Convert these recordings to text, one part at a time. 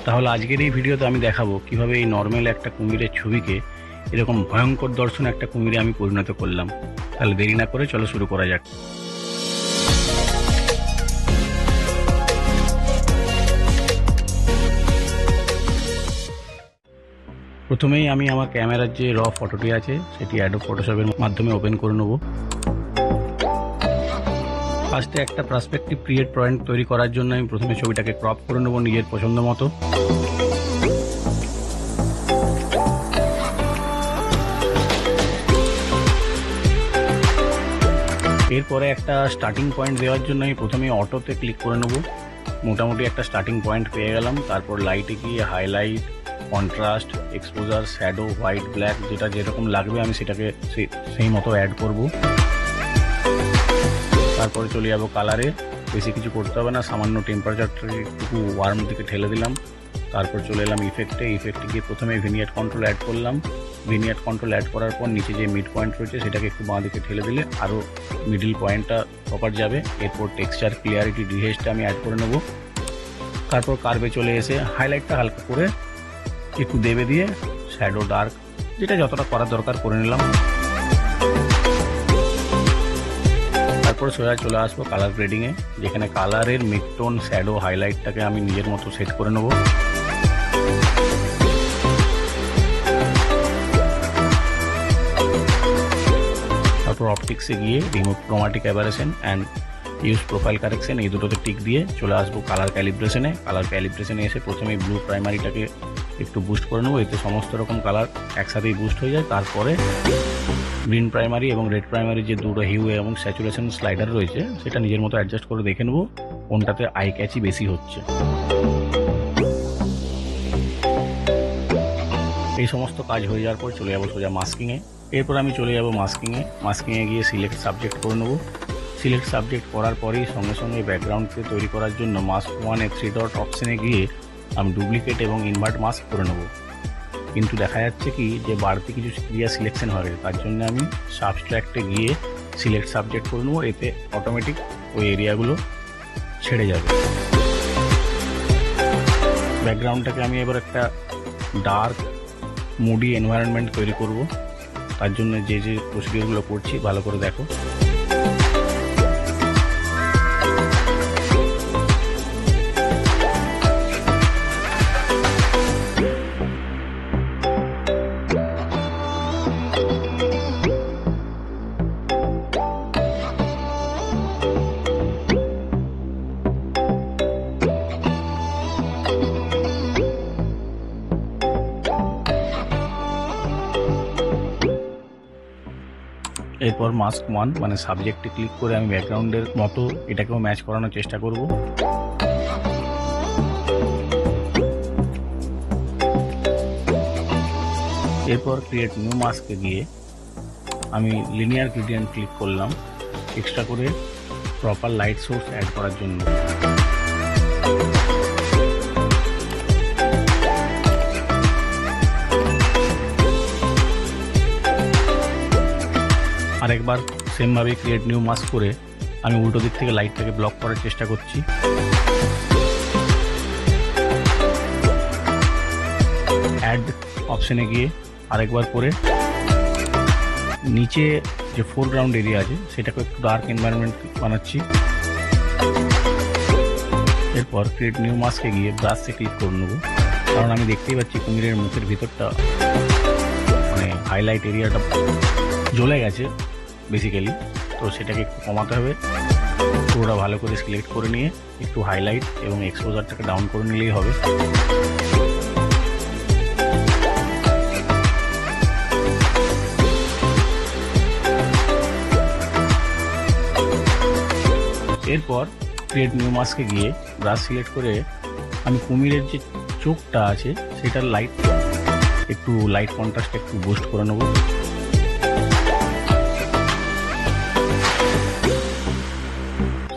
তাহলে আজকের এই ভিডিওতে আমি দেখাবো কিভাবে এই নর্মাল একটা কুমিরের ছবিকে এরকম ভয়ঙ্কর দর্শন একটা কুমিরে আমি পরিণত করলাম। তাহলে দেরি না করে চলো শুরু করা যাক। প্রথমেই আমি আমার ক্যামেরার যে র ফটোটি আছে সেটি অ্যাডোব ফটোশপের মাধ্যমে ওপেন করে নেব। ফার্স্টে একটা পার্সপেক্টিভ ক্রিয়েট পয়েন্ট তৈরি করার জন্য আমি প্রথমে ছবিটাকে ক্রপ করে নেব নিজের পছন্দ মতো। এরপরে একটা স্টার্টিং পয়েন্ট দেওয়ার জন্য আমি প্রথমে অটোতে ক্লিক করে নেব। মোটামুটি একটা স্টার্টিং পয়েন্ট পেয়ে গেলাম। তারপর লাইটে গিয়ে highlight, contrast, exposure, shadow, white, black যেটা যেরকম লাগবে আমি সেটাকে সেই মতো অ্যাড করব। তারপরে চলে যাবো কালারে। বেশি কিছু করতে হবে না, সামান্য টেম্পারেচারটা একটু ওয়ার্ম দিকে ঠেলে দিলাম। তারপর চলে এলাম ইফেক্টে গিয়ে প্রথমে ভিনিয়েট কন্ট্রোল অ্যাড করলাম। ভিনিয়েট কন্ট্রোল অ্যাড করার পর নিচে যে মিড পয়েন্ট রয়েছে সেটাকে একটু বাঁ দিকে ঠেলে দিলে আরও মিডিল পয়েন্টটা প্রপার যাবে। এরপর টেক্সচার, ক্লিয়ারিটি, ডিহেজটা আমি অ্যাড করে নেব। তারপর কার্ভে চলে এসে হাইলাইটটা হালকা করে একটু দেবে দিয়ে শ্যাডো, ডার্ক যেটা যতটা করার দরকার করে নিলাম। তারপর সোজা চলে আসবো কালার গ্রেডিংয়ে, যেখানে কালারের মিড টোন, শ্যাডো, হাইলাইটটাকে আমি নিজের মতো সেট করে নেব। তারপর অপটিক্সে গিয়ে remove chromatic aberration and use profile correction এই দুটোতে টিক দিয়ে চলে আসবো কালার ক্যালিব্রেশনে। কালার ক্যালিব্রেশনে এসে প্রথমে ব্লু প্রাইমারিটাকে একটু বুস্ট করে নেবো, এতে সমস্ত রকম কালার একসাথেই বুস্ট হয়ে যায়। তারপরে গ্রিন প্রাইমারি এবং রেড প্রাইমারি যে দুটো হিউ এবং স্যাচুরেশন স্লাইডার রয়েছে সেটা নিজের মতো অ্যাডজাস্ট করে দেখে নেবো কোনটাতে আই ক্যাচি বেশি হচ্ছে। এই সমস্ত কাজ হয়ে যাওয়ার পর চলে যাবো সোজা মাস্কিংয়ে। এরপর আমি চলে যাবো মাস্কিংয়ে গিয়ে সিলেক্ট সাবজেক্ট করে নেবো। সিলেক্ট সাবজেক্ট করার পরেই সঙ্গে সঙ্গে ব্যাকগ্রাউন্ডকে তৈরি করার জন্য মাস্ক 1 এ 3 ডট অপশনে গিয়ে আমি ডুপ্লিকেট এবং ইনভার্ট মাস্ক করে নেব। কিন্তু দেখা যাচ্ছে কি যে বাড়তি কিছু ক্রিয়া সিলেকশন হয়ে গেছে, তার জন্য আমি সাবস্ট্রাক্টে গিয়ে সিলেক্ট সাবজেক্ট করে নেবো। এতে অটোমেটিক ওই এরিয়াগুলো ছেড়ে যাবে। ব্যাকগ্রাউন্ডটাকে আমি এবার একটা ডার্ক মুডি এনভায়রনমেন্ট তৈরি করব। তার জন্য যে যে প্রসিডিওরগুলো করছি ভালো করে দেখো। এরপর মাস্ক 1 মানে সাবজেক্টে ক্লিক করে আমি ব্যাকগ্রাউন্ডের মতো এটাকেও ম্যাচ করানোর চেষ্টা করব। এরপর ক্রিয়েট নিউ মাস্কে গিয়ে আমি লিনিয়ার গ্রেডিয়েন্ট ক্লিক করলাম এক্সট্রা করে প্রপার লাইট সোর্স অ্যাড করার জন্য। আরেকবার সেমভাবে ক্রিয়েট নিউ মাস্ক করে আমি উল্টো দিক থেকে লাইটটাকে ব্লক করার চেষ্টা করছি। অ্যাড অপশনে গিয়ে আরেকবার করে নিচে যে ফোরগ্রাউন্ড এরিয়া আছে সেটাকে একটু ডার্ক এনভায়রনমেন্ট বানাচ্ছি। এরপর ক্রিয়েট নিউ মাস্কে গিয়ে ব্রাশে ক্লিক করে নেবো, কারণ আমি দেখতেই পাচ্ছি কুমিরের মুখের ভিতরটা মানে হাইলাইট এরিয়াটা জ্বলে গেছে বেসিক্যালি, তো সেটাকে একটু কমাতে হবে। পুরোটা ভালো করে সিলেক্ট করে নিয়ে একটু হাইলাইট এবং এক্সপোজারটাকে ডাউন করে নিলেই হবে। এরপর ক্রিয়েট নিউ মাস্কে গিয়ে ব্রাশ সিলেক্ট করে আমি কুমিরের যে চোখটা আছে সেটার লাইট কন্ট্রাস্ট একটু বুস্ট করে নেব।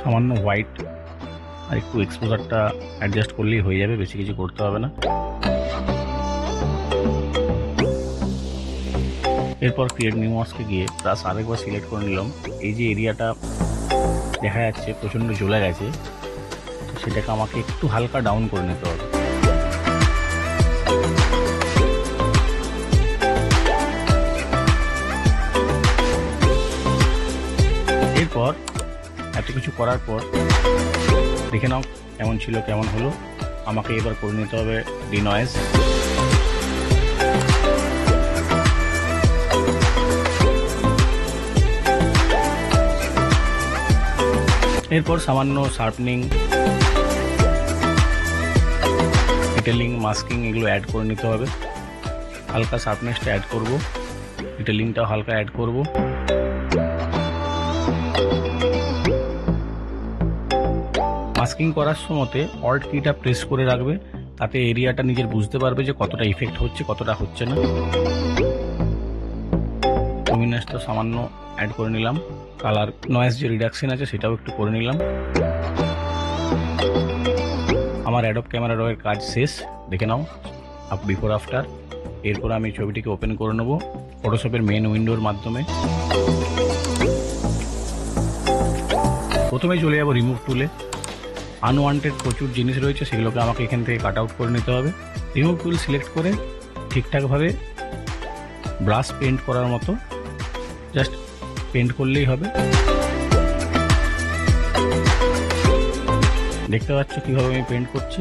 সামান্য হোয়াইট আর একটু এক্সপোজারটা অ্যাডজাস্ট করলেই হয়ে যাবে, বেশি কিছু করতে হবে না। এরপর ক্রিয়েট নিউ মাস্কে গিয়ে ব্রাশ আরেকবার সিলেক্ট করে নিলাম। এই যে এরিয়াটা দেখা যাচ্ছে প্রচণ্ড জ্বলে গেছে, সেটাকে আমাকে একটু হালকা ডাউন করে নিতে হবে। কিছু করার পর দেখে নাও কেমন ছিল কেমন হলো। আমাকে এবার করে নিতে হবে ডিনয়েজ। এরপর সামান্য শার্পনিং, ডিটেলিং, মাস্কিং এগুলো অ্যাড করে নিতে হবে। হালকা শার্পনেসটা অ্যাড করব, ডিটেলিংটাও হালকা অ্যাড করব। মাস্কিং করার সময়তে অল্ট কিটা প্রেস করে রাখবে, তাতে এরিয়াটা নিজের বুঝতে পারবে যে কতটা ইফেক্ট হচ্ছে কতটা হচ্ছে না। লুমিনাসটা সামান্য অ্যাড করে নিলাম, কালার নয়েজ যে রিডাকশন আছে সেটাও একটু করে নিলাম। আমার অ্যাডোব ক্যামেরা রয়ের কাজ শেষ, দেখে নাও বিফোর আফটার। এরপর আমি ছবিটিকে ওপেন করে নেব ফটোশপের মেন উইন্ডোর মাধ্যমে। প্রথমে চলে যাব রিমুভ টুলে। আনওয়ান্টেড প্রচুর জিনিস রয়েছে, সেগুলোকে আমাকে এখান থেকে কাট আউট করে নিতে হবে। রিমুভ টুল সিলেক্ট করে ঠিকঠাকভাবে ব্রাশ পেন্ট করার মতো জাস্ট পেন্ট করলেই হবে। দেখতে পাচ্ছ কীভাবে আমি পেন্ট করছি।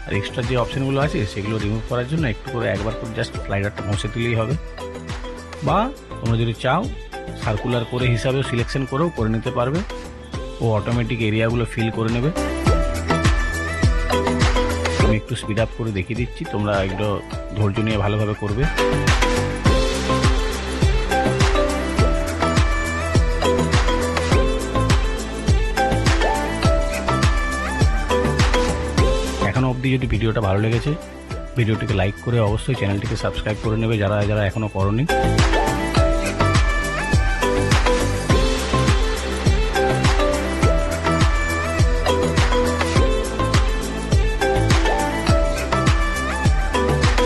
আর এক্সট্রা যে অপশানগুলো আছে সেগুলো রিমুভ করার জন্য একটু করে একবার করে জাস্ট স্লাইডারটা ঘষে দিলেই হবে, বা তোমরা যদি চাও সার্কুলার করে হিসাবেও সিলেকশন করেও করে নিতে পারবে। ও অটোমেটিক এরিয়াগুলো ফিল করে নেবে। আমি একটু স্পিড আপ করে দেখিয়ে দিচ্ছি, তোমরা এগুলো ধৈর্য নিয়ে ভালোভাবে করবে। এখনো অবধি যদি ভিডিওটা ভালো লেগেছে, ভিডিওটিকে লাইক করে অবশ্যই চ্যানেলটিকে সাবস্ক্রাইব করে নেবে যারা যারা এখনো করোনি।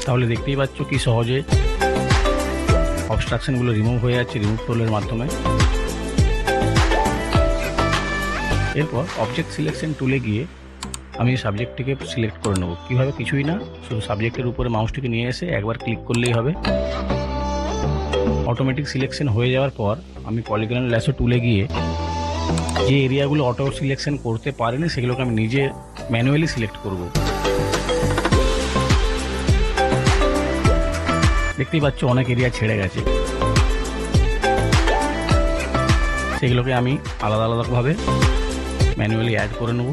তাহলে দেখতেই পাচ্ছ কি সহজে অবস্ট্রাকশনগুলো রিমুভ হয়ে যাচ্ছে রিমুভ টুলের মাধ্যমে। এরপর অবজেক্ট সিলেকশন টুলে গিয়ে আমি সাবজেক্টটিকে সিলেক্ট করে নেব। কীভাবে? কিছুই না, শুধু সাবজেক্টের উপরে মাউসটিকে নিয়ে এসে একবার ক্লিক করলেই হবে। অটোমেটিক সিলেকশন হয়ে যাওয়ার পর আমি পলিগন ল্যাসো টুলে গিয়ে যে এরিয়াগুলো অটো সিলেকশন করতে পারেনি সেগুলোকে আমি নিজে ম্যানুয়ালি সিলেক্ট করব। দেখতেই পাচ্ছ অনেক এরিয়া ছেড়ে গেছে, সেগুলোকে আমি আলাদা আলাদাভাবে ম্যানুয়ালি অ্যাড করে নেব।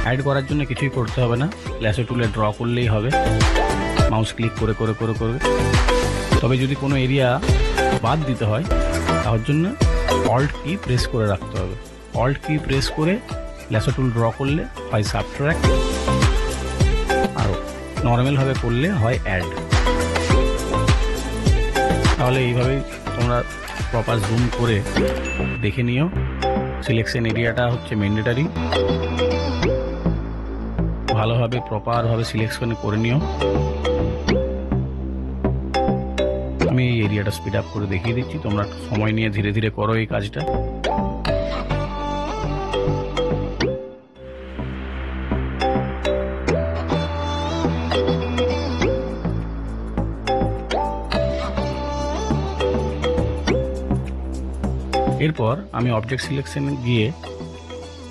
অ্যাড করার জন্য কিছুই করতে হবে না, ল্যাসো টুলে ড্র করলেই হবে মাউস ক্লিক করে করে করে করে। তবে যদি কোনো এরিয়া বাদ দিতে হয় তার জন্য অল্ট কি প্রেস করে রাখতে হবে। অল্ট কি প্রেস করে ল্যাসো টুল ড্র করলে হয় সাবট্র্যাক্ট, আর নর্মালভাবে করলে হয় অ্যাড। তাহলে এইভাবেই তোমরা প্রপার জুম করে দেখে নিও। সিলেকশন এরিয়াটা হচ্ছে ম্যান্ডেটরি, ভালোভাবে প্রপারভাবে সিলেকশন করে নিও। আমি এই এরিয়াটা স্পিড আপ করে দেখিয়ে দিচ্ছি, তোমরা সময় নিয়ে ধীরে ধীরে করো এই কাজটা। এরপর আমি অবজেক্ট সিলেকশন গিয়ে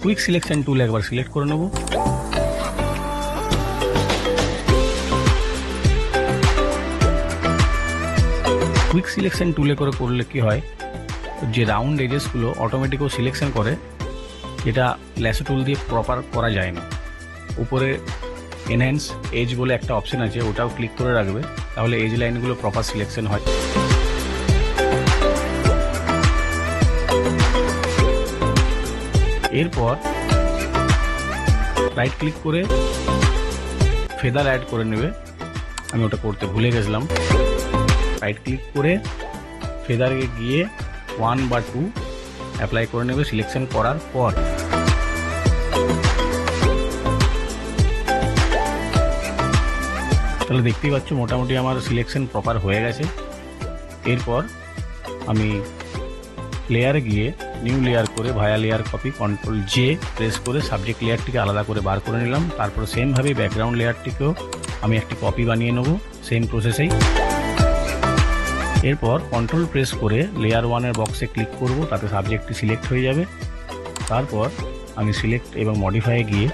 কুইক সিলেকশন টুল একবার সিলেক্ট করে নেব। কুইক সিলেকশন টুলে করে করলে কি হয়, যে রাউন্ড এজেসগুলো অটোমেটিকও সিলেকশন করে, যেটা ল্যাসো টুল দিয়ে প্রপার করা যায় না। উপরে এনহ্যান্স এজ বলে একটা অপশন আছে, ওটাও ক্লিক করে রাখবে, তাহলে এজ লাইনগুলো প্রপার সিলেকশন হয়। এরপর রাইট ক্লিক করে ফেদার অ্যাড করে নেবে, আমি ওটা করতে ভুলে গেছিলাম। রাইট ক্লিক করে ফেদারে গিয়ে 1 বা 2 অ্যাপ্লাই করে নেবে সিলেকশন করার পর। তাহলে দেখতেই পাচ্ছ মোটামুটি আমার সিলেকশন প্রপার হয়ে গেছে। এরপর আমি লেয়ারে গিয়ে নিউ লেয়ার করে via layer copy control J press করে সাবজেক্ট লেয়ারটিকে আলাদা করে বার করে নিলাম। তারপর সেমভাবে ব্যাকগ্রাউন্ড লেয়ারটিকেও আমি একটি কপি বানিয়ে নেব সেম প্রসেসেই। এরপর কন্ট্রোল প্রেস করে লেয়ার 1 এর বক্সে ক্লিক করব, তাতে সাবজেক্টটি সিলেক্ট হয়ে যাবে। তারপর আমি সিলেক্ট এবং মডিফাইয়ে গিয়ে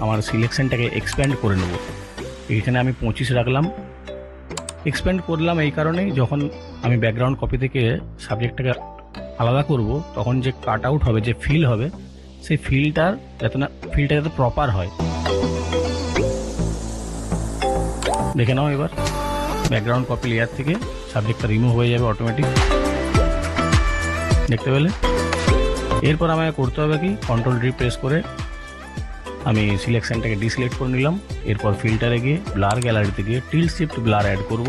আমার সিলেকশনটাকে এক্সপ্যান্ড করে নেব। এইখানে আমি 25 রাখলাম। এক্সপ্যান্ড করলাম এই কারণেই, যখন আমি ব্যাকগ্রাউন্ড কপি থেকে সাবজেক্টটাকে আলাদা করব তখন যে কাট আউট হবে, যে ফিল হবে, সেই ফিলটা যাতে প্রপার হয়। দেখে নাও এবার ব্যাকগ্রাউন্ড কপি লেয়ার থেকে সাবজেক্টটা রিমুভ হয়ে যাবে অটোমেটিক, দেখতে পেলে। এরপর আমাকে করতে হবে কি, কন্ট্রোল ডি প্রেস করে আমি সিলেকশনটাকে ডিসিলেক্ট করে নিলাম। এরপর ফিল্টারে গিয়ে ব্লার গ্যালারিতে গিয়ে টিল্ট শিফট ব্লার অ্যাড করব।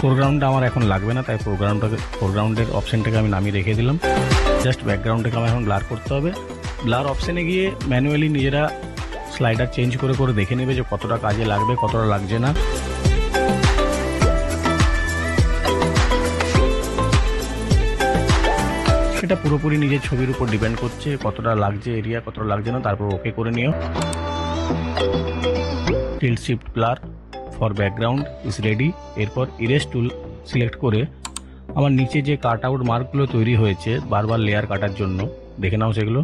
ফোরগ্রাউন্ডটা আমার এখন লাগবে না, তাই ফোরগ্রাউন্ডের অপশানটাকে আমি নামিয়ে রেখে দিলাম। জাস্ট ব্যাকগ্রাউন্ডটাকে আমার এখন ব্লার করতে হবে। ব্লার অপশানে গিয়ে ম্যানুয়ালি নিজেরা স্লাইডার চেঞ্জ করে করে দেখে নেবে যে কতটা কাজে লাগবে, কতটা লাগছে না। সেটা পুরোপুরি নিজের ছবির উপর ডিপেন্ড করছে, কতটা লাগছে এরিয়া, কতটা লাগছে না। তারপর ওকে করে নিও। Tilt shift blur for background is ready. এরপর ইরেজ টুল সিলেক্ট করে আমার নিচে যে কাট আউট মার্কগুলো তৈরি হয়েছে বারবার লেয়ার কাটার জন্য, দেখে নাও সেগুলো,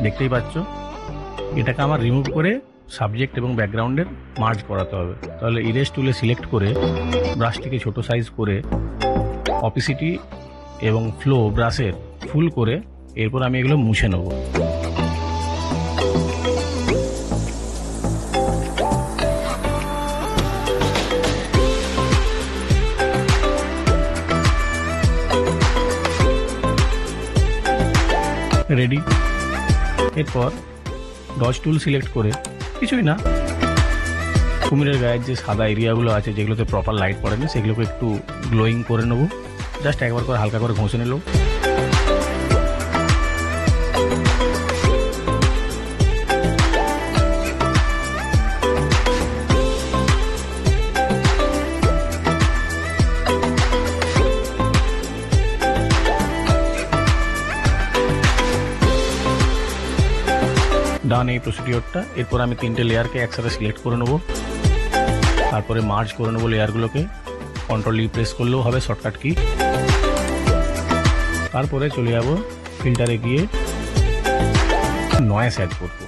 দেখতেই পাচ্ছ। এটাকে আমার রিমুভ করে সাবজেক্ট এবং ব্যাকগ্রাউন্ডের মার্জ করাতে হবে। তাহলে ইরেজ টুলে সিলেক্ট করে ব্রাশটিকে ছোট সাইজ করে অপিসিটি এবং ফ্লো ব্রাশের ফুল করে এরপর আমি এগুলো মুছে নেব। রেডি। এরপর ডজ টুল সিলেক্ট করে কিছুই না, কুমিরের গায়ের যে সাদা এরিয়াগুলো আছে যেগুলোতে প্রপার লাইট পড়েনি সেগুলোকে একটু গ্লোয়িং করে নেব। জাস্ট একবার করে হালকা করে ঘষে নিল। ডান এই প্রসিডিওরটা। এরপর আমি 3টে লেয়ারকে একসাথে সিলেক্ট করে নেব। তারপরে মার্জ করে নেব লেয়ারগুলোকে। কন্ট্রোল ই প্রেস করলেও হবে, শর্টকাট কি। তারপরে চলে যাব ফিল্টারে গিয়ে নয়েস অ্যাড করব।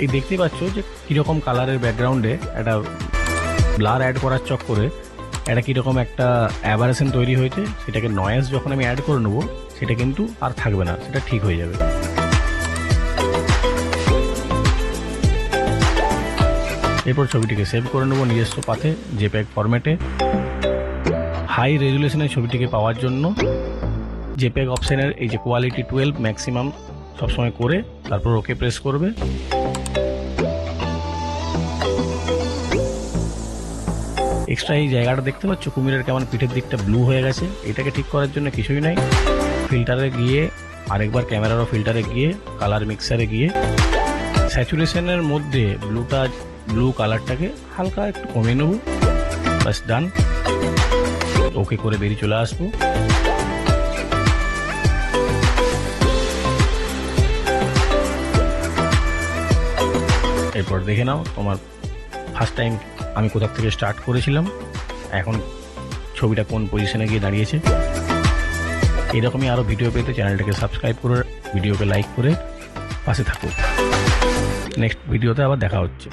এই দেখতে পাচ্ছ যে কীরকম কালারের ব্যাকগ্রাউন্ডে একটা ব্লার অ্যাড করার চক্করে একটা কীরকম একটা অ্যাভারেশন তৈরি হয়েছে। সেটাকে নয়েস যখন আমি অ্যাড করে নেব সেটা কিন্তু আর থাকবে না, সেটা ঠিক হয়ে যাবে। এরপর ছবিটিকে সেভ করে নেব নিজস্ব পাথে জেপিইজি ফরম্যাটে। হাই রেজুলেশনের ছবিটিকে পাওয়ার জন্য জেপিইজি অপশানের এই যে কোয়ালিটি 12 ম্যাক্সিমাম সবসময় করে তারপর ওকে প্রেস করবে। এক্সট্রা এই জায়গাটা দেখতে পাচ্ছ কুমিরের কেমন পিঠের দিকটা ব্লু হয়ে গেছে, এটাকে ঠিক করার জন্য কিছুই নাই, ফিল্টারে গিয়ে আরেকবার ক্যামেরারও ফিল্টারে গিয়ে কালার মিক্সারে গিয়ে স্যাচুরেশনের মধ্যে ব্লু কালারটাকে হালকা একটু কমিয়ে নেব। বাস ডান। ওকে করে বেরিয়ে চলে আসবো। এরপর দেখে নাও তোমার ফার্স্ট টাইম আমি কোথা থেকে স্টার্ট করেছিলাম, এখন ছবিটা কোন পজিশনে গিয়ে দাঁড়িয়েছে। এরকমই আরও ভিডিও পেতে চ্যানেলটাকে সাবস্ক্রাইব করে ভিডিওকে লাইক করে পাশে থাকুন। নেক্সট ভিডিওতে আবার দেখা হচ্ছে।